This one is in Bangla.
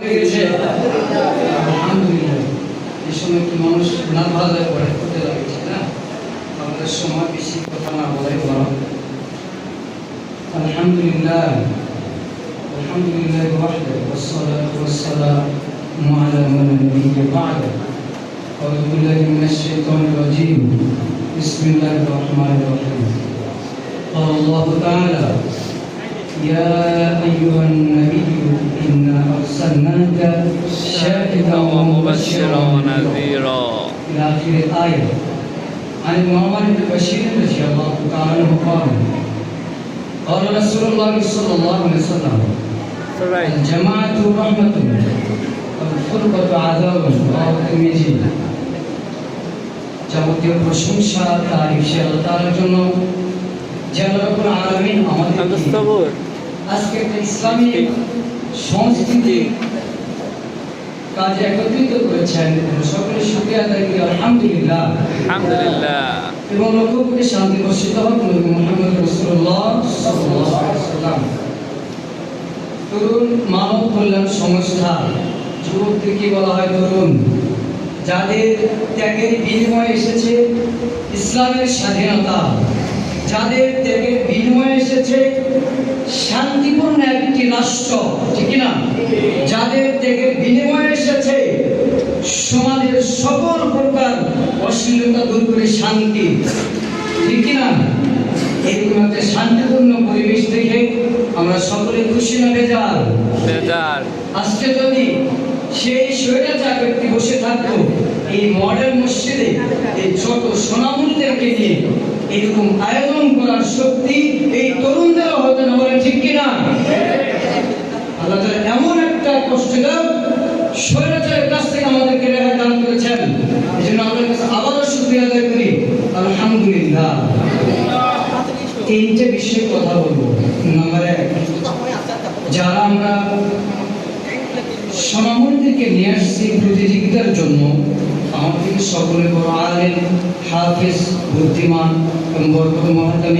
লেগেছে? আলহামদুলিল্লাহ। এই সময় কি মানুষ না ভালো যায় পড়ে করতে লাগছে না? আমাদের সময় বেশি কথা না বলাই ভালো। আলহামদুলিল্লাহ আলহামদুলিল্লাহ ওয়াহদাহু ওয়াসসালাতু ওয়াসসালামু আলা মান লা নাবিয়্যা বা'দাহু। আউযু বিল্লাহি মিনাশ শাইতানির রাজীম। বিসমিল্লাহির রাহমানির রাহিম। قال الله تعالى يا أيها النبي إنا أرسلناك شاهدا ومبشرا ونذيرا إلى آخر الآية. عن النعمان بن بشير رضي الله تعالى عنه قال رسول الله صلى الله عليه وسلم الجماعة رحمة والفرقة عذاب رواه الترمذي. যাবতীয় প্রশংসা তারিফ সে আল্লাহ তাআলার জন্য যে আল্লাহ রাব্বুল আলামিন আমাদের আজকে একটা ইসলামী সংস্কৃতি কাজে একত্রিত করেছেন। সকলে শুকরিয়া আদায় করি আলহামদুলিল্লাহ আলহামদুলিল্লাহ। এবং লক্ষ কোটি শান্তি বর্ষিত হোক নবী মুহাম্মদ রাসূলুল্লাহ সাল্লাল্লাহু আলাইহি ওয়াসাল্লাম। তরুণ মানব কল্যাণ সংস্থা, যুবকদেরকে বলা হয় তরুণ, যাদের ত্যাগের বিনিময়ে এসেছে ইসলামের স্বাধীনতা, যাদের ত্যাগের বিনিময়ে এসেছে শান্তিপূর্ণ একটি রাষ্ট্র, ঠিক না? যাদের ত্যাগের বিনিময়ে এসেছে সমাজের সকল প্রকার অশ্লীলতা দূর করে শান্তি, ঠিক না? এরকম একটা শান্তিপূর্ণ পরিবেশ দেখে আমরা সকলে খুশি না বেজার? আজকে যদি সেই স্বৈরাচার ব্যক্তি বসে থাকতো এই মডেল মসজিদে এই ছোট সোনামণিদেরকে নিয়ে এরকম আয়োজন করার শক্তি এই তরুণদেরও হতো না, বলেন ঠিক কিনা? আল্লাহ তাআলা এমন একটা কষ্টদায়ক স্বৈরাচারের কাছ থেকে আমাদেরকে রেহাই দান করেছেন। এই জন্য আল্লাহর কাছে আবারও শুকরিয়া আদায় করি আলহামদুলিল্লাহ। তিনটে বিষয়ে কথা বলবো। নাম্বার 1, যারা আমরা সোনামণিদেরকে নিয়ে আসছি প্রতিযোগিতার জন্য, আমার থেকে সকলে বড় আলেম, হাফেজ, বুদ্ধিমান এবং বরকত মহাদানী